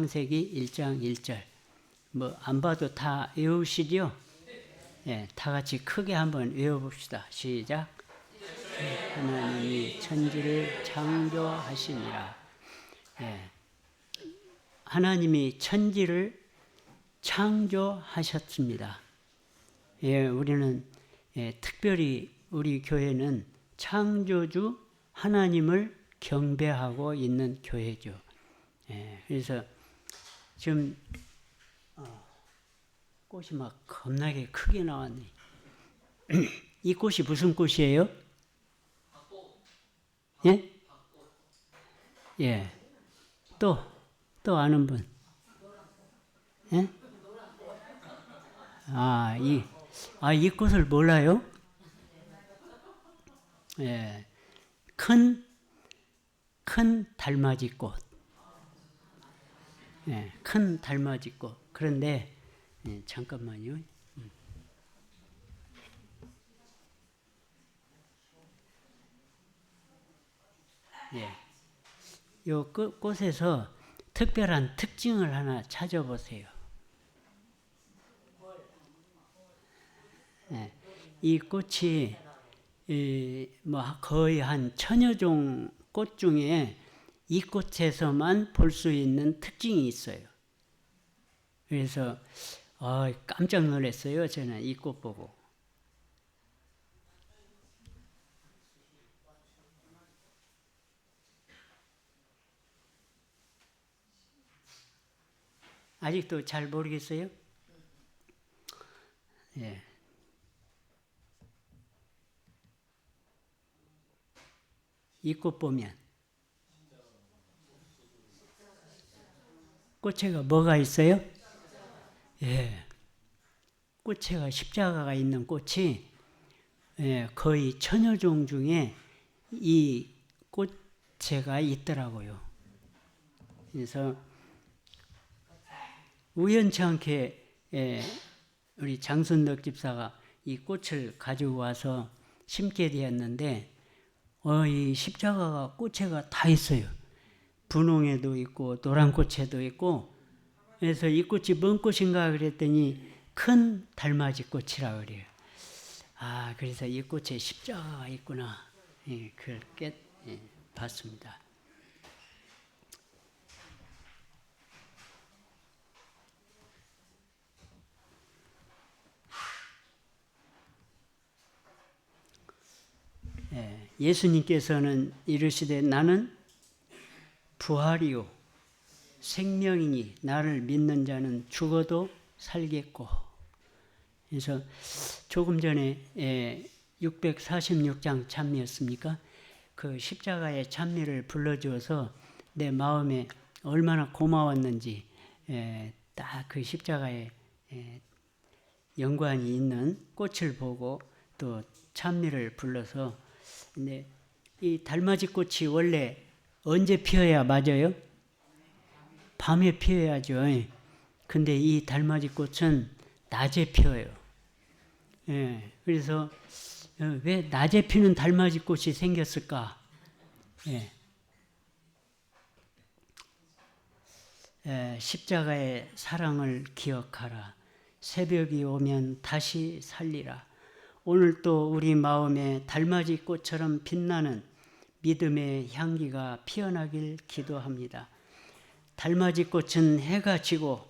창세기 1장 1절. 뭐 안 봐도 다 외우시죠? 예, 다 같이 크게 한번 외워봅시다. 시작. 하나님이 천지를 창조하시니라. 예, 하나님이 천지를 창조하셨습니다. 예, 우리는 특별히 우리 교회는 창조주 하나님을 경배하고 있는 교회죠. 예, 그래서 지금 꽃이 막 겁나게 크게 나왔네. 이 꽃이 무슨 꽃이에요? 예? 예. 또 아는 분? 예? 이 꽃을 몰라요? 예. 큰 달맞이꽃. 예, 큰 달맞이꽃. 그런데, 잠깐만요. 예. 요 꽃에서 특별한 특징을 하나 찾아보세요. 예. 이 꽃이, 거의 한 1000여 종 꽃 중에 이 꽃에서만 볼 수 있는 특징이 있어요. 그래서, 깜짝 놀랐어요. 저는 이 꽃 보고. 아직도 잘 모르겠어요? 예. 이 꽃 보면 꽃에가 뭐가 있어요? 예. 꽃에가 십자가가 있는 꽃이 거의 1000여 종 중에 이 꽃에가 있더라고요. 그래서 우연치 않게 우리 장순덕 집사가 이 꽃을 가지고 와서 심게 되었는데 이 십자가가 꽃에가 다 있어요. 분홍에도 있고 노란 꽃에도 있고. 그래서 이 꽃이 뭔 꽃인가 그랬더니 큰 달맞이 꽃이라 그래요. 그래서 이 꽃에 십자가가 있구나. 그걸 봤습니다. 예수님께서는 이르시되 나는 부활이요 생명이니 나를 믿는 자는 죽어도 살겠고. 그래서 조금 전에 646장 찬미였습니까? 그 십자가의 찬미를 불러주어서 내 마음에 얼마나 고마웠는지 딱 그 십자가에 연관이 있는 꽃을 보고 또 찬미를 불러서. 근데 이 달맞이 꽃이 원래 언제 피어야 맞아요? 밤에 피어야죠. 근데 이 달맞이 꽃은 낮에 피어요. 그래서 왜 낮에 피는 달맞이 꽃이 생겼을까? 십자가의 사랑을 기억하라. 새벽이 오면 다시 살리라. 오늘 또 우리 마음에 달맞이 꽃처럼 빛나는 믿음의 향기가 피어나길 기도합니다. 달맞이 꽃은 해가 지고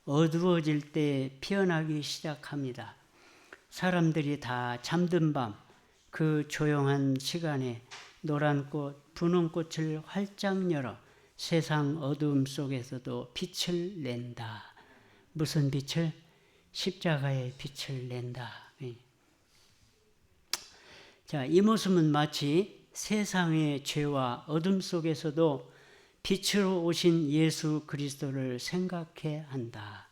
어두워질 때 피어나기 시작합니다. 사람들이 다 잠든 밤 그 조용한 시간에 노란 꽃, 분홍 꽃을 활짝 열어 세상 어두움 속에서도 빛을 낸다. 무슨 빛을? 십자가의 빛을 낸다. 자, 이 모습은 마치 세상의 죄와 어둠 속에서도 빛으로 오신 예수 그리스도를 생각해 한다.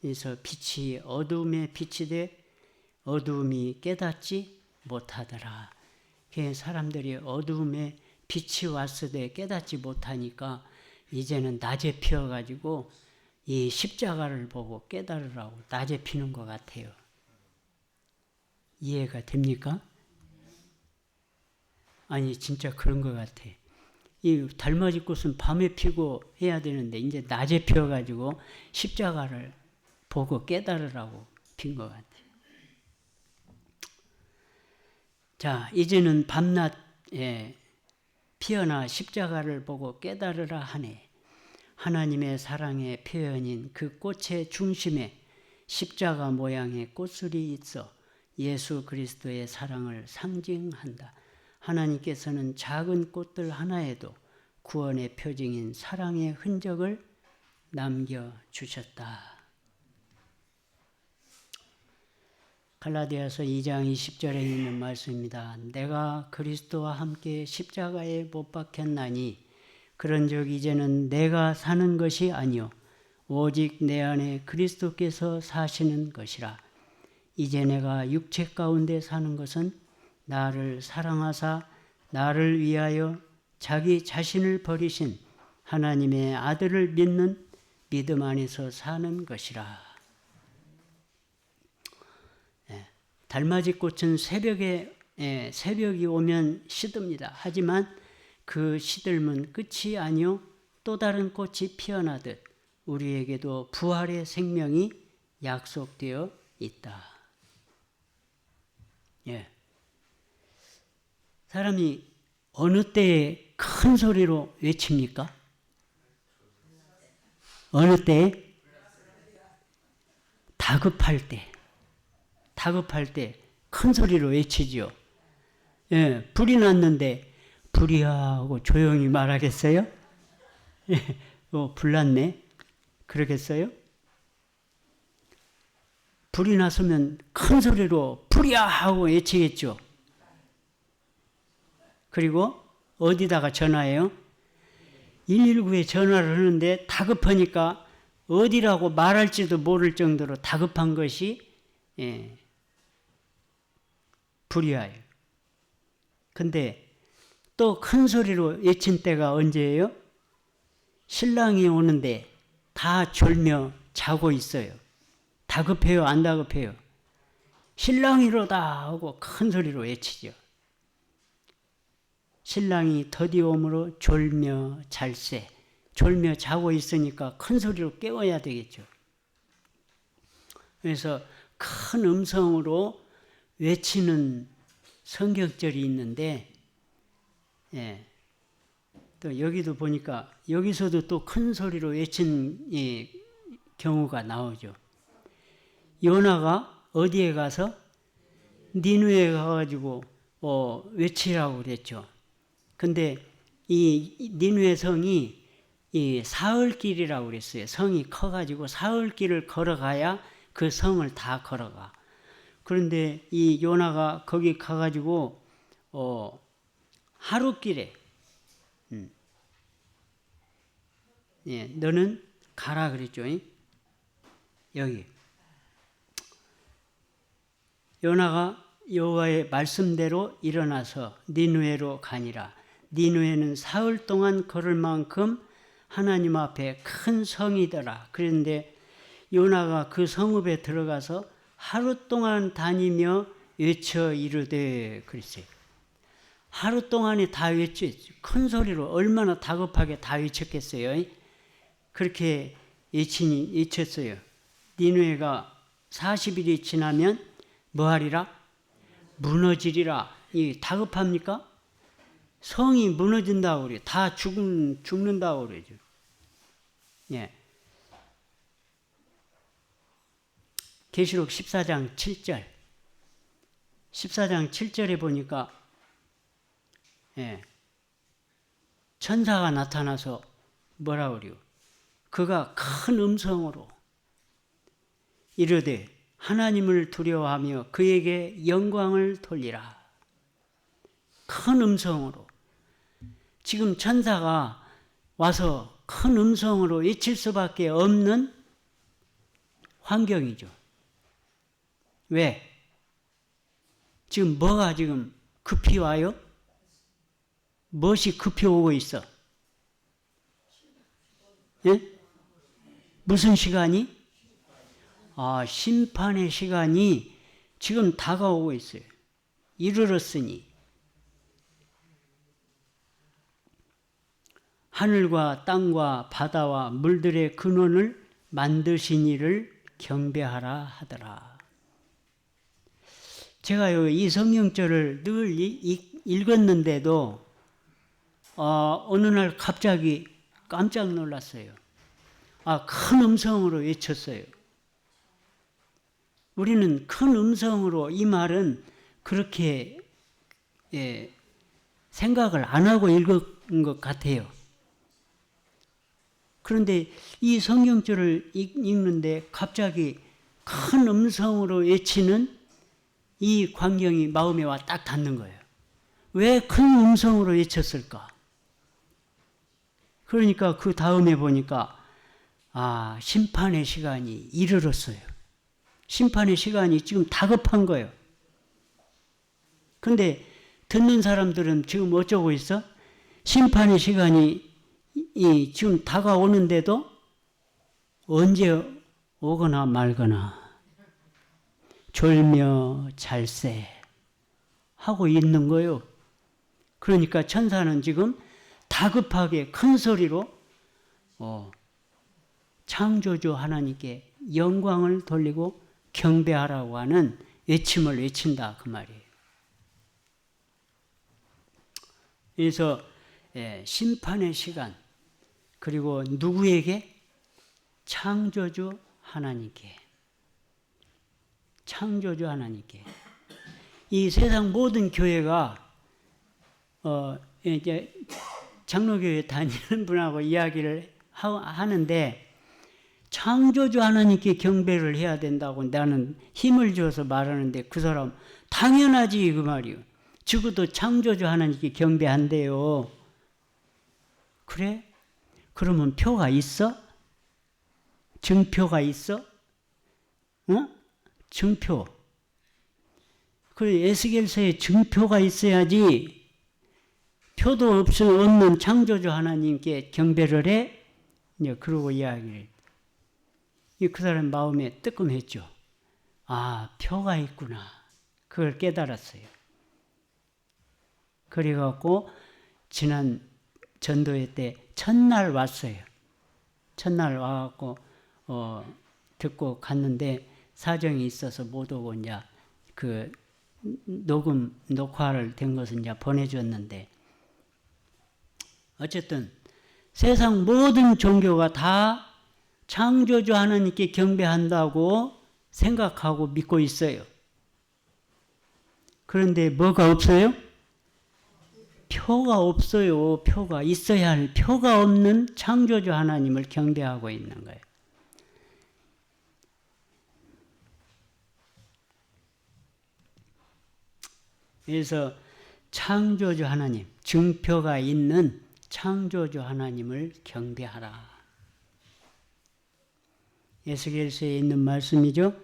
그래서 빛이 어둠의 빛이 돼 어둠이 깨닫지 못하더라. 사람들이 어둠에 빛이 왔으되 깨닫지 못하니까 이제는 낮에 피어가지고 이 십자가를 보고 깨달으라고 낮에 피는 것 같아요. 이해가 됩니까? 아니 진짜 그런 것 같아. 이 달맞이 꽃은 밤에 피고 해야 되는데 이제 낮에 피어가지고 십자가를 보고 깨달으라고 핀 것 같아요. 자, 이제는 밤낮에 피어나 십자가를 보고 깨달으라 하네. 하나님의 사랑의 표현인 그 꽃의 중심에 십자가 모양의 꽃술이 있어 예수 그리스도의 사랑을 상징한다. 하나님께서는 작은 꽃들 하나에도 구원의 표징인 사랑의 흔적을 남겨주셨다. 갈라디아서 2장 20절에 있는 말씀입니다. 내가 그리스도와 함께 십자가에 못 박혔나니 그런즉 이제는 내가 사는 것이 아니요 오직 내 안에 그리스도께서 사시는 것이라. 이제 내가 육체 가운데 사는 것은 나를 사랑하사 나를 위하여 자기 자신을 버리신 하나님의 아들을 믿는 믿음 안에서 사는 것이라. 달맞이 꽃은 새벽이 오면 시듭니다. 하지만 그 시들면 끝이 아니요 또 다른 꽃이 피어나듯 우리에게도 부활의 생명이 약속되어 있다. 사람이 어느 때에 큰 소리로 외칩니까? 어느 때에? 다급할 때 큰 소리로 외치죠. 불이 났는데 불이야 하고 조용히 말하겠어요? 불 났네. 그러겠어요? 불이 났으면 큰 소리로 불이야 하고 외치겠죠. 그리고 어디다가 전화해요? 119에 전화를 하는데 다급하니까 어디라고 말할지도 모를 정도로 다급한 것이 불이야예요. 근데 또 큰 소리로 외친 때가 언제예요? 신랑이 오는데 다 졸며 자고 있어요. 다급해요? 안 다급해요? 신랑이로다 하고 큰 소리로 외치죠. 신랑이 더디 오므로 졸며 잘세. 졸며 자고 있으니까 큰 소리로 깨워야 되겠죠. 그래서 큰 음성으로 외치는 성경절이 있는데 또 여기도 보니까 여기서도 또 큰 소리로 외친 경우가 나오죠. 요나가 어디에 가서? 니느웨에 가가지고 외치라고 그랬죠. 근데 이 니느웨 성이 이 사흘길이라고 그랬어요. 성이 커가지고 사흘길을 걸어가야 그 성을 다 걸어가. 그런데 이 요나가 거기 가가지고 하루길에 너는 가라 그랬죠. 여기 요나가 여호와의 말씀대로 일어나서 니느웨로 가니라. 니느웨는 사흘 동안 걸을 만큼 하나님 앞에 큰 성이더라. 그런데 요나가 그 성읍에 들어가서 하루 동안 다니며 외쳐 이르되 그랬어요. 하루 동안에 다 외쳤죠. 큰 소리로 얼마나 다급하게 다 외쳤겠어요. 그렇게 외쳤어요. 니느웨가 40일이 지나면 뭐하리라? 무너지리라. 이 다급합니까? 성이 무너진다고 그래요. 다 죽는다고 그러죠. 계시록 14장 7절. 14장 7절에 보니까 천사가 나타나서 뭐라 그래요? 그가 큰 음성으로 이르되 하나님을 두려워하며 그에게 영광을 돌리라. 큰 음성으로. 지금 천사가 와서 큰 음성으로 외칠 수밖에 없는 환경이죠. 왜? 지금 뭐가 지금 급히 와요? 무엇이 급히 오고 있어? 무슨 시간이? 심판의 시간이 지금 다가오고 있어요. 이르렀으니. 하늘과 땅과 바다와 물들의 근원을 만드신 이를 경배하라 하더라. 제가 이 성경절을 늘 읽었는데도 어느 날 갑자기 깜짝 놀랐어요. 큰 음성으로 외쳤어요. 우리는 큰 음성으로 이 말은 그렇게 생각을 안 하고 읽은 것 같아요. 그런데 이 성경절을 읽는데 갑자기 큰 음성으로 외치는 이 광경이 마음에 와 딱 닿는 거예요. 왜 큰 음성으로 외쳤을까? 그러니까 그 다음에 보니까 심판의 시간이 이르렀어요. 심판의 시간이 지금 다급한 거예요. 근데 듣는 사람들은 지금 어쩌고 있어? 심판의 시간이 지금 다가오는데도 언제 오거나 말거나 졸며 잘세 하고 있는 거예요. 그러니까 천사는 지금 다급하게 큰 소리로 창조주 하나님께 영광을 돌리고 경배하라고 하는 외침을 외친다 그 말이에요. 그래서 심판의 시간, 그리고 누구에게? 창조주 하나님께. 창조주 하나님께. 이 세상 모든 교회가 이제 장로교회 다니는 분하고 이야기를 하는데 창조주 하나님께 경배를 해야 된다고 나는 힘을 줘서 말하는데 그 사람 당연하지 그 말이요. 적어도 창조주 하나님께 경배한대요. 그래? 그러면 표가 있어? 증표가 있어? 증표. 그래, 에스겔서에 증표가 있어야지. 표도 없는 창조주 하나님께 경배를 해? 이제 그러고 이야기를. 그 사람 마음에 뜨끔했죠. 표가 있구나. 그걸 깨달았어요. 그래갖고 지난 전도회 때 첫날 왔어요. 첫날 와갖고 듣고 갔는데 사정이 있어서 못 오고 이제 그 녹화를 된 것은 이제 보내줬는데 어쨌든 세상 모든 종교가 다 창조주 하나님께 경배한다고 생각하고 믿고 있어요. 그런데 뭐가 없어요? 표가 없어요. 표가 있어야 할 표가 없는 창조주 하나님을 경배하고 있는 거예요. 그래서 창조주 하나님, 증표가 있는 창조주 하나님을 경배하라. 에스겔서에 있는 말씀이죠.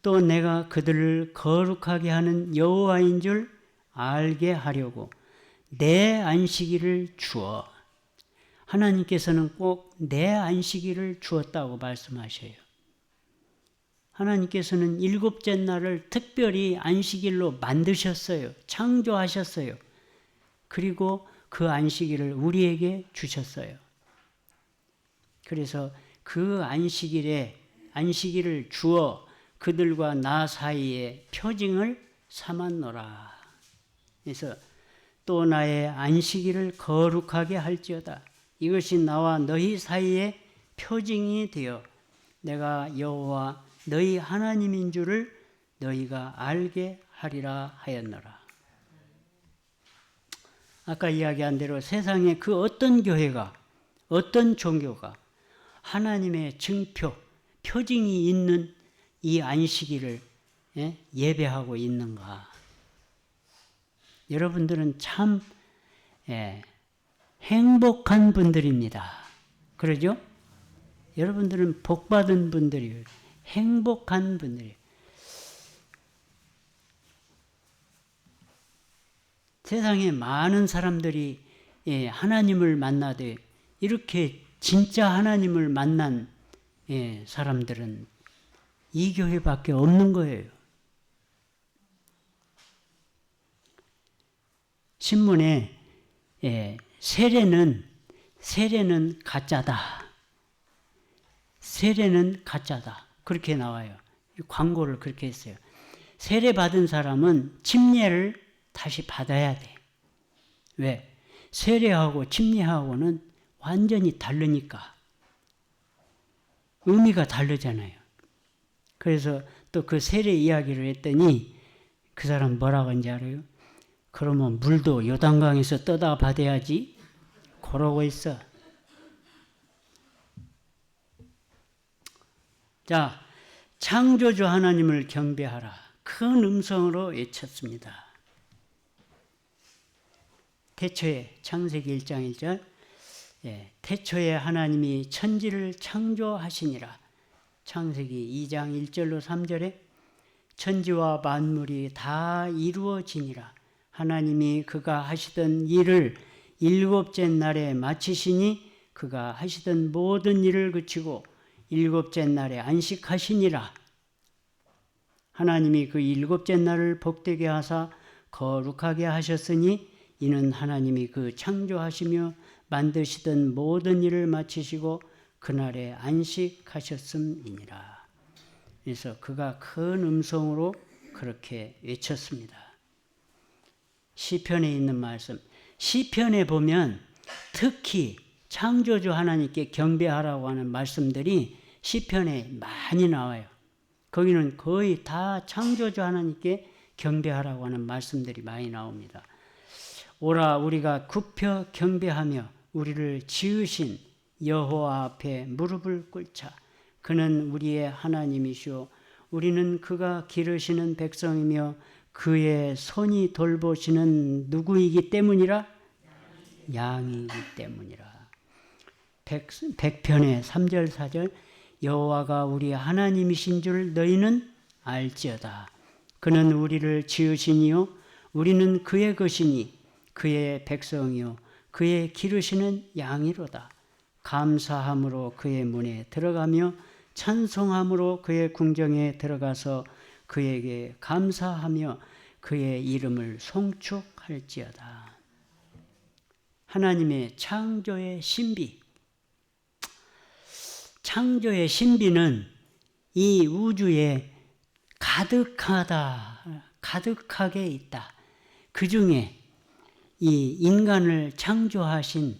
또 내가 그들을 거룩하게 하는 여호와인 줄 알게 하려고 내 안식일을 주어. 하나님께서는 꼭 내 안식일을 주었다고 말씀하셔요. 하나님께서는 일곱째 날을 특별히 안식일로 만드셨어요. 창조하셨어요. 그리고 그 안식일을 우리에게 주셨어요. 그래서 그 안식일을 주어 그들과 나 사이에 표징을 삼았노라. 그래서 또 나의 안식일을 거룩하게 할지어다. 이것이 나와 너희 사이에 표징이 되어 내가 여호와 너희 하나님인 줄을 너희가 알게 하리라 하였노라. 아까 이야기한 대로 세상에 그 어떤 교회가 어떤 종교가 하나님의 증표, 표징이 있는 이 안식일을 예배하고 있는가? 여러분들은 참 행복한 분들입니다. 그러죠? 여러분들은 복받은 분들이에요. 행복한 분들이에요. 세상에 많은 사람들이 하나님을 만나되 이렇게 진짜 하나님을 만난 사람들은 이 교회밖에 없는 거예요. 신문에 세례는 세례는 가짜다. 세례는 가짜다. 그렇게 나와요. 광고를 그렇게 했어요. 세례 받은 사람은 침례를 다시 받아야 돼. 왜? 세례하고 침례하고는 완전히 다르니까. 의미가 다르잖아요. 그래서 또 그 세례 이야기를 했더니 그 사람 뭐라고 하는지 알아요? 그러면 물도 요단강에서 떠다 받아야지. 그러고 있어. 자, 창조주 하나님을 경배하라. 큰 음성으로 외쳤습니다. 태초에 창세기 1장 1절 태초에 하나님이 천지를 창조하시니라. 창세기 2장 1절로 3절에 천지와 만물이 다 이루어지니라. 하나님이 그가 하시던 일을 일곱째 날에 마치시니 그가 하시던 모든 일을 그치고 일곱째 날에 안식하시니라. 하나님이 그 일곱째 날을 복되게 하사 거룩하게 하셨으니 이는 하나님이 그 창조하시며 만드시던 모든 일을 마치시고 그날에 안식하셨음이니라. 그래서 그가 큰 음성으로 그렇게 외쳤습니다. 시편에 있는 말씀, 시편에 보면 특히 창조주 하나님께 경배하라고 하는 말씀들이 시편에 많이 나와요. 거기는 거의 다 창조주 하나님께 경배하라고 하는 말씀들이 많이 나옵니다. 오라 우리가 굽혀 경배하며 우리를 지으신 여호와 앞에 무릎을 꿇자. 그는 우리의 하나님이시오. 우리는 그가 기르시는 백성이며 그의 손이 돌보시는 누구이기 때문이라? 양이기 때문이라. 100편의 3절 4절 여호와가 우리 하나님이신 줄 너희는 알지어다. 그는 우리를 지으시니요 우리는 그의 것이니 그의 백성이요 그의 기르시는 양이로다. 감사함으로 그의 문에 들어가며 찬송함으로 그의 궁정에 들어가서 그에게 감사하며 그의 이름을 송축할지어다. 하나님의 창조의 신비. 창조의 신비는 이 우주에 가득하게 있다. 그 중에 이 인간을 창조하신,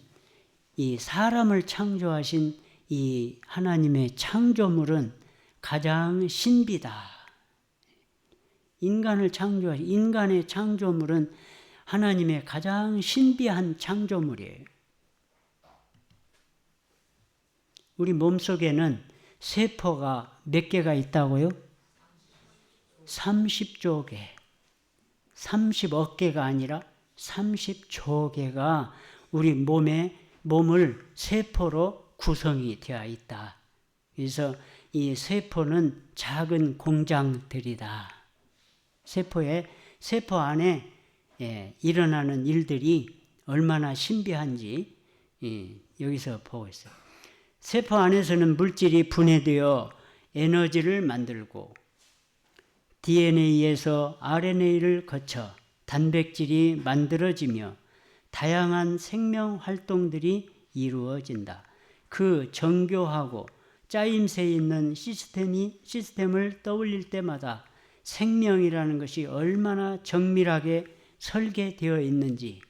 이 사람을 창조하신 이 하나님의 창조물은 가장 신비다. 인간의 창조물은 하나님의 가장 신비한 창조물이에요. 우리 몸속에는 세포가 몇 개가 있다고요? 30조 개. 30억 개가 아니라 30조 개가 우리 몸을 세포로 구성이 되어 있다. 그래서 이 세포는 작은 공장들이다. 세포 안에 일어나는 일들이 얼마나 신비한지 여기서 보고 있어요. 세포 안에서는 물질이 분해되어 에너지를 만들고 DNA에서 RNA를 거쳐 단백질이 만들어지며 다양한 생명 활동들이 이루어진다. 그 정교하고 짜임새 있는 시스템을 떠올릴 때마다 생명이라는 것이 얼마나 정밀하게 설계되어 있는지,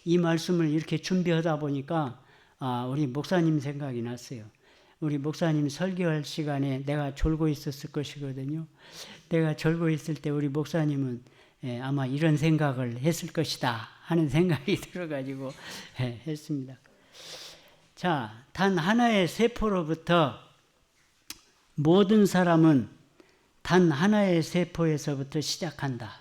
이 말씀을 이렇게 준비하다 보니까 우리 목사님 생각이 났어요. 우리 목사님 설교할 시간에 내가 졸고 있었을 것이거든요. 내가 졸고 있을 때 우리 목사님은 아마 이런 생각을 했을 것이다 하는 생각이 들어가지고 했습니다. 자, 단 하나의 세포로부터 모든 사람은 단 하나의 세포에서부터 시작한다.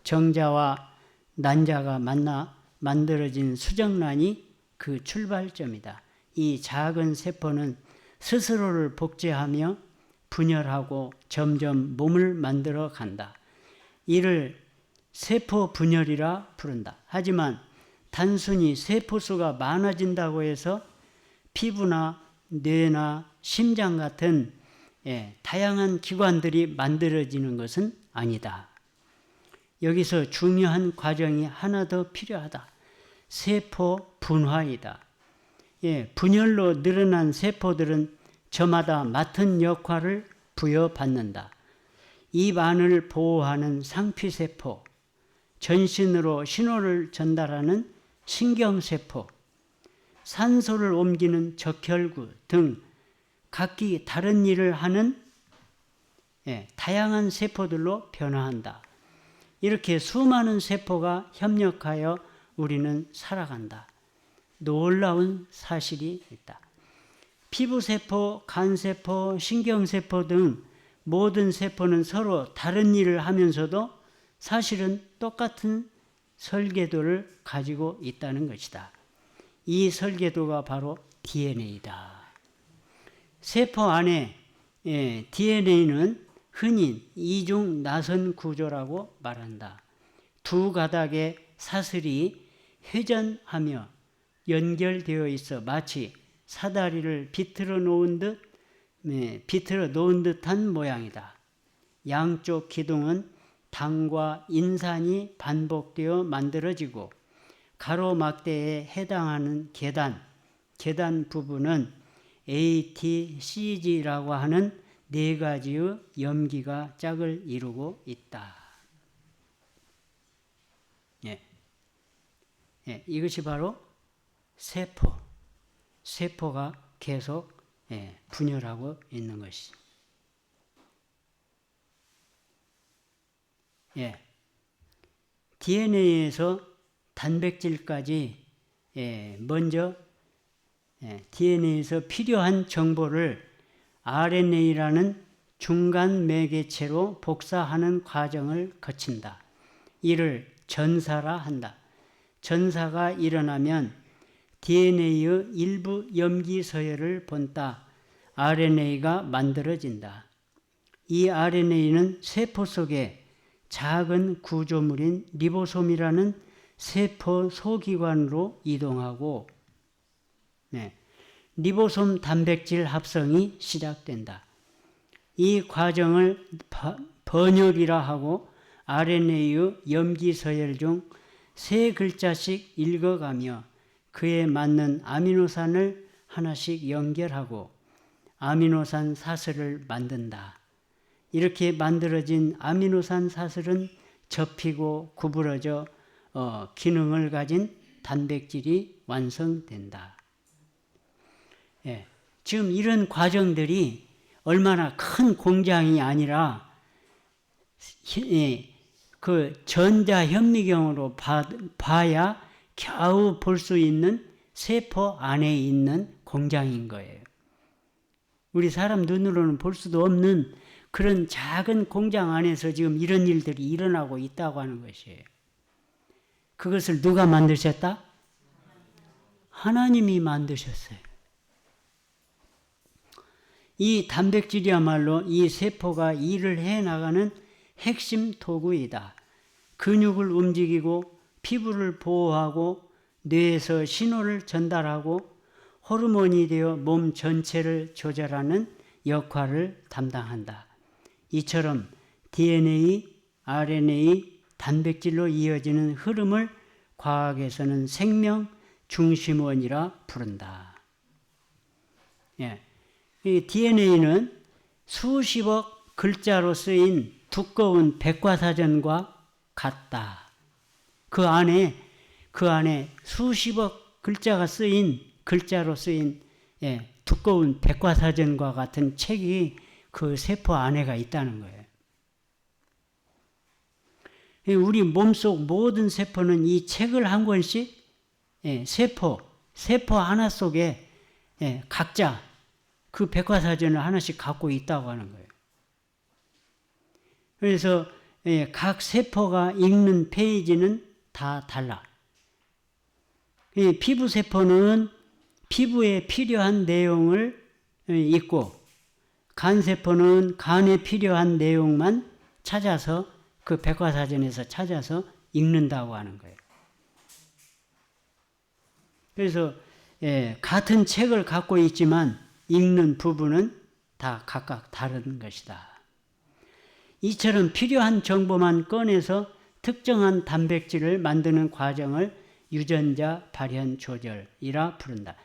정자와 난자가 만나 만들어진 수정란이 그 출발점이다. 이 작은 세포는 스스로를 복제하며 분열하고 점점 몸을 만들어 간다. 이를 세포 분열이라 부른다. 하지만 단순히 세포수가 많아진다고 해서 피부나 뇌나 심장 같은 다양한 기관들이 만들어지는 것은 아니다. 여기서 중요한 과정이 하나 더 필요하다. 세포 분화이다. 예, 분열로 늘어난 세포들은 저마다 맡은 역할을 부여받는다. 입 안을 보호하는 상피세포, 전신으로 신호를 전달하는 신경세포, 산소를 옮기는 적혈구 등 각기 다른 일을 하는 다양한 세포들로 변화한다. 이렇게 수많은 세포가 협력하여 우리는 살아간다. 놀라운 사실이 있다. 피부세포, 간세포, 신경세포 등 모든 세포는 서로 다른 일을 하면서도 사실은 똑같은 설계도를 가지고 있다는 것이다. 이 설계도가 바로 DNA다. 세포 안에 DNA는 흔히 이중 나선 구조라고 말한다. 두 가닥의 사슬이 회전하며 연결되어 있어 마치 사다리를 비틀어 놓은 듯한 모양이다. 양쪽 기둥은 당과 인산이 반복되어 만들어지고 가로막대에 해당하는 계단 부분은 ATCG라고 하는 네 가지의 염기가 짝을 이루고 있다. 이것이 바로 세포가 계속 분열하고 있는 것이. DNA에서 단백질까지 먼저 DNA에서 필요한 정보를 RNA라는 중간 매개체로 복사하는 과정을 거친다. 이를 전사라 한다. 전사가 일어나면 DNA의 일부 염기 서열을 본따 RNA가 만들어진다. 이 RNA는 세포 속에 작은 구조물인 리보솜이라는 세포 소기관으로 이동하고 리보솜 단백질 합성이 시작된다. 이 과정을 번역이라 하고 RNA의 염기 서열 중 3글자씩 읽어가며 그에 맞는 아미노산을 하나씩 연결하고 아미노산 사슬을 만든다. 이렇게 만들어진 아미노산 사슬은 접히고 구부러져 기능을 가진 단백질이 완성된다. 지금 이런 과정들이 얼마나 큰 공장이 아니라 그 전자현미경으로 봐야 겨우 볼 수 있는 세포 안에 있는 공장인 거예요. 우리 사람 눈으로는 볼 수도 없는 그런 작은 공장 안에서 지금 이런 일들이 일어나고 있다고 하는 것이에요. 그것을 누가 만드셨다? 하나님이 만드셨어요. 이 단백질이야말로 이 세포가 일을 해나가는 핵심 도구이다. 근육을 움직이고 피부를 보호하고 뇌에서 신호를 전달하고 호르몬이 되어 몸 전체를 조절하는 역할을 담당한다. 이처럼 DNA, RNA, 단백질로 이어지는 흐름을 과학에서는 생명 중심원이라 부른다. 이 DNA는 수십억 글자로 쓰인 두꺼운 백과사전과 같다. 그 안에 수십억 글자로 쓰인 두꺼운 백과사전과 같은 책이 그 세포 안에가 있다는 거예요. 우리 몸속 모든 세포는 이 책을 한 권씩 세포 하나 속에 각자 그 백과사전을 하나씩 갖고 있다고 하는 거예요. 그래서 각 세포가 읽는 페이지는 다 달라. 피부세포는 피부에 필요한 내용을 읽고 간세포는 간에 필요한 내용만 찾아서 그 백과사전에서 찾아서 읽는다고 하는 거예요. 그래서 같은 책을 갖고 있지만 읽는 부분은 다 각각 다른 것이다. 이처럼 필요한 정보만 꺼내서 특정한 단백질을 만드는 과정을 유전자 발현 조절이라 부른다.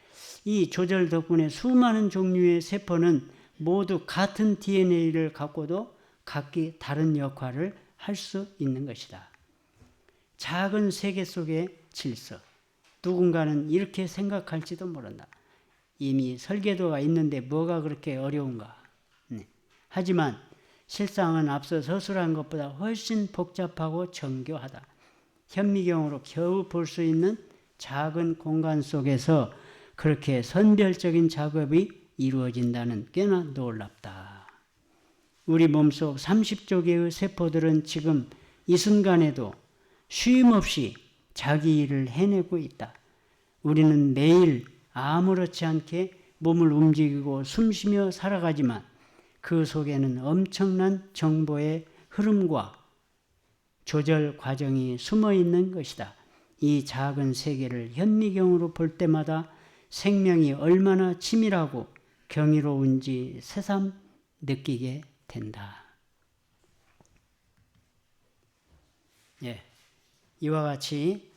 이 조절 덕분에 수많은 종류의 세포는 모두 같은 DNA를 갖고도 각기 다른 역할을 할 수 있는 것이다. 작은 세계 속의 질서. 누군가는 이렇게 생각할지도 모른다. 이미 설계도가 있는데 뭐가 그렇게 어려운가. 하지만 실상은 앞서 서술한 것보다 훨씬 복잡하고 정교하다. 현미경으로 겨우 볼 수 있는 작은 공간 속에서 그렇게 선별적인 작업이 이루어진다는 꽤나 놀랍다. 우리 몸속 30조 개의 세포들은 지금 이 순간에도 쉼없이 자기 일을 해내고 있다. 우리는 매일 아무렇지 않게 몸을 움직이고 숨쉬며 살아가지만 그 속에는 엄청난 정보의 흐름과 조절 과정이 숨어 있는 것이다. 이 작은 세계를 현미경으로 볼 때마다 생명이 얼마나 치밀하고 경이로운지 새삼 느끼게 된다. 예, 이와 같이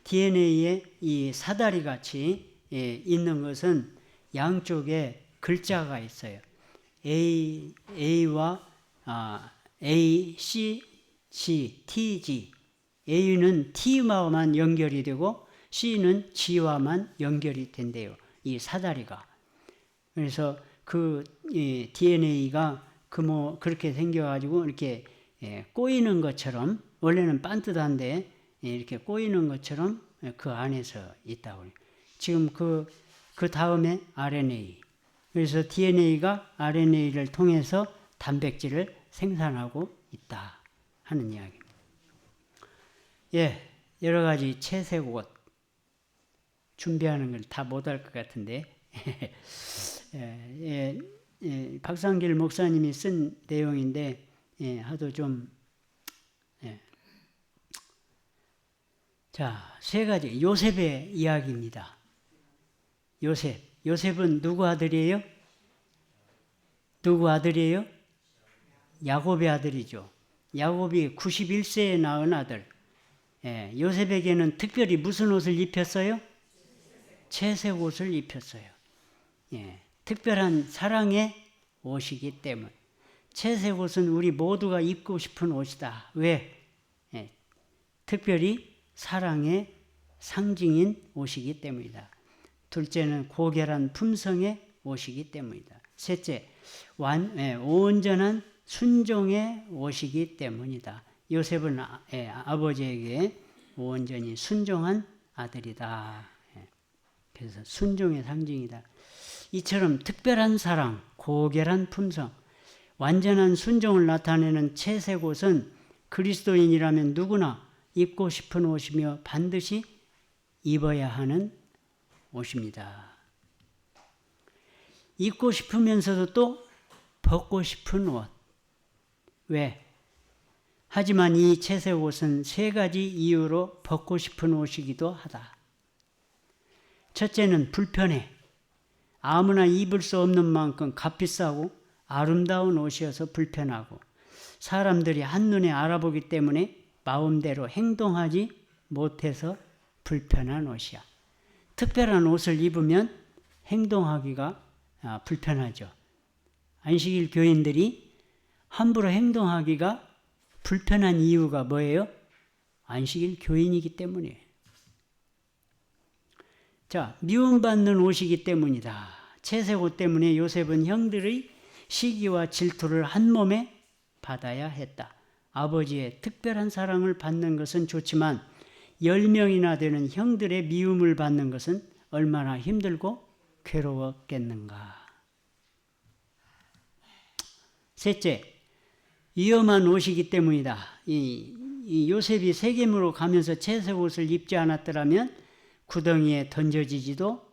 DNA에 이 사다리 같이 있는 것은 양쪽에 글자가 있어요. A와 A, C, G, T, G. A는 T와만 연결이 되고 C는 G와만 연결이 된대요. 이 사다리가. 그래서 그 DNA가 그렇게 생겨가지고 이렇게 꼬이는 것처럼, 원래는 반듯한데 이렇게 꼬이는 것처럼 그 안에서 있다고 해요. 지금 그 다음에 RNA. 그래서 DNA가 RNA를 통해서 단백질을 생산하고 있다 하는 이야기입니다. 예, 여러 가지 채색 옷 준비하는 걸 다 못할 것 같은데 박상길 목사님이 쓴 내용인데 하도 좀 자, 세 가지 요셉의 이야기입니다. 요셉은 누구 아들이에요? 누구 아들이에요? 야곱의 아들이죠. 야곱이 91세에 낳은 아들. 요셉에게는 특별히 무슨 옷을 입혔어요? 채색 옷을 입혔어요. 특별한 사랑의 옷이기 때문. 채색 옷은 우리 모두가 입고 싶은 옷이다. 왜? 특별히 사랑의 상징인 옷이기 때문이다. 둘째는 고결한 품성의 옷이기 때문이다. 셋째, 온전한 순종의 옷이기 때문이다. 요셉은 아버지에게 온전히 순종한 아들이다. 그래서 순종의 상징이다. 이처럼 특별한 사랑, 고결한 품성, 완전한 순종을 나타내는 채색 옷은 그리스도인이라면 누구나 입고 싶은 옷이며 반드시 입어야 하는 옷입니다. 입고 싶으면서도 또 벗고 싶은 옷. 왜? 하지만 이 채색 옷은 세 가지 이유로 벗고 싶은 옷이기도 하다. 첫째는 불편해. 아무나 입을 수 없는 만큼 값비싸고 아름다운 옷이어서 불편하고 사람들이 한눈에 알아보기 때문에 마음대로 행동하지 못해서 불편한 옷이야. 특별한 옷을 입으면 행동하기가 불편하죠. 안식일 교인들이 함부로 행동하기가 불편한 이유가 뭐예요? 안식일 교인이기 때문이에요. 자, 미움받는 옷이기 때문이다. 채색 옷 때문에 요셉은 형들의 시기와 질투를 한 몸에 받아야 했다. 아버지의 특별한 사랑을 받는 것은 좋지만 10명이나 되는 형들의 미움을 받는 것은 얼마나 힘들고 괴로웠겠는가. 셋째, 위험한 옷이기 때문이다. 이 요셉이 세겜으로 가면서 채색 옷을 입지 않았더라면 구덩이에 던져지지도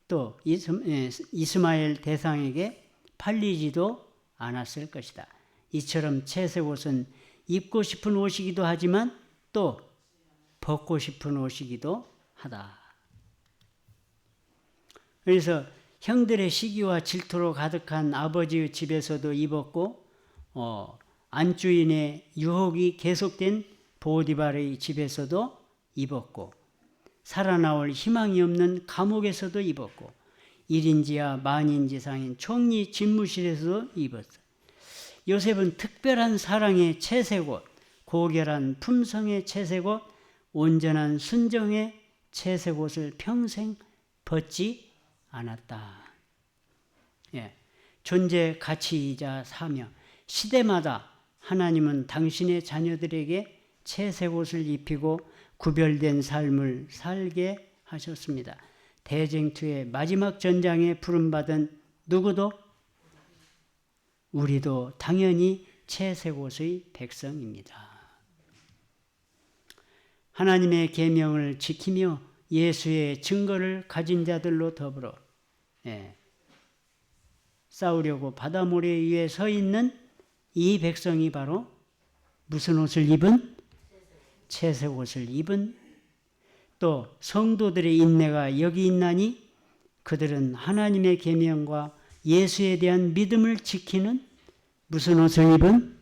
또 이스마엘 대상에게 팔리지도 않았을 것이다. 이처럼 채색 옷은 입고 싶은 옷이기도 하지만 또 벗고 싶은 옷이기도 하다. 그래서 형들의 시기와 질투로 가득한 아버지의 집에서도 입었고 안주인의 유혹이 계속된 보디발의 집에서도 입었고 살아나올 희망이 없는 감옥에서도 입었고 1인지하 만인지상인 총리 집무실에서도 입었어요. 요셉은 특별한 사랑의 채색옷, 고결한 품성의 채색옷, 온전한 순정의 채색옷을 평생 벗지 않았다. 예, 존재 가치이자 사명. 시대마다 하나님은 당신의 자녀들에게 채색옷을 입히고 구별된 삶을 살게 하셨습니다. 대쟁투의 마지막 전장에 부름받은 누구도 우리도 당연히 채색옷의 백성입니다. 하나님의 계명을 지키며 예수의 증거를 가진 자들로 더불어 싸우려고 바다 모래 위에 서 있는 이 백성이 바로 무슨 옷을 입은? 채색옷을 입은 또 성도들의 인내가 여기 있나니 그들은 하나님의 계명과 예수에 대한 믿음을 지키는 무슨 옷을 입은?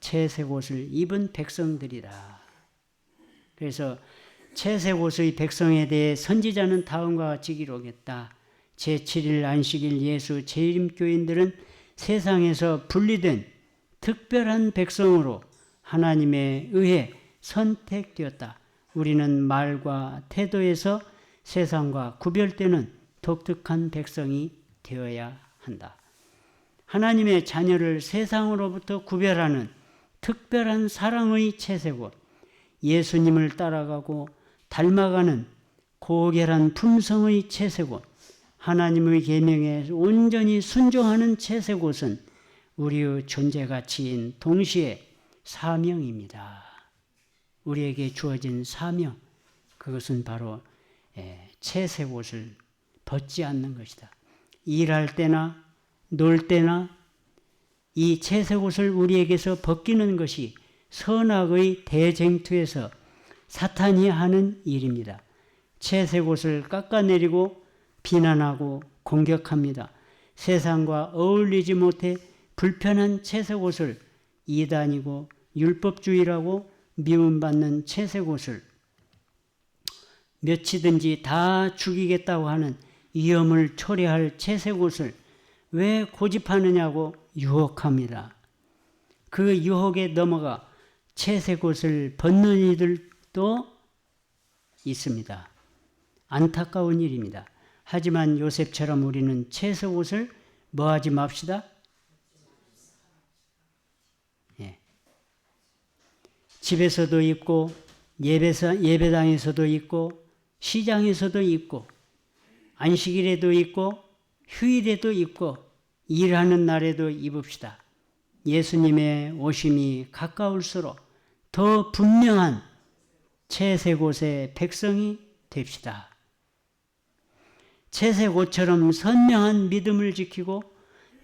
채색옷을 입은 백성들이다. 그래서 채색옷의 백성에 대해 선지자는 다음과 같이 기록했다. 제7일 안식일 예수 재림교인들은 세상에서 분리된 특별한 백성으로 하나님에 의해 선택되었다. 우리는 말과 태도에서 세상과 구별되는 독특한 백성이 되어야 한다. 하나님의 자녀를 세상으로부터 구별하는 특별한 사랑의 채색옷, 예수님을 따라가고 닮아가는 고결한 품성의 채색옷, 하나님의 계명에 온전히 순종하는 채색옷은 우리의 존재 가치인 동시에 사명입니다. 우리에게 주어진 사명, 그것은 바로 채색옷을 벗지 않는 것이다. 일할 때나 놀 때나 이 채색옷을 우리에게서 벗기는 것이 선악의 대쟁투에서 사탄이 하는 일입니다. 채색옷을 깎아내리고 비난하고 공격합니다. 세상과 어울리지 못해 불편한 채색옷을 이단이고 율법주의라고 미움받는 채색옷을 몇이든지 다 죽이겠다고 하는 위험을 초래할 채색옷을 왜 고집하느냐고 유혹합니다. 그 유혹에 넘어가 채색옷을 벗는 이들도 있습니다. 안타까운 일입니다. 하지만 요셉처럼 우리는 채색옷을 뭐하지 맙시다? 집에서도 입고 예배당에서도 입고 시장에서도 입고 안식일에도 입고 휴일에도 입고 일하는 날에도 입읍시다. 예수님의 오심이 가까울수록 더 분명한 채색옷의 백성이 됩시다. 채색옷처럼 선명한 믿음을 지키고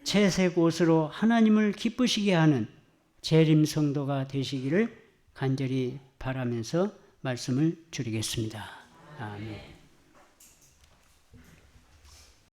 채색옷으로 하나님을 기쁘시게 하는 재림 성도가 되시기를 간절히 바라면서 말씀을 줄이겠습니다. 아멘.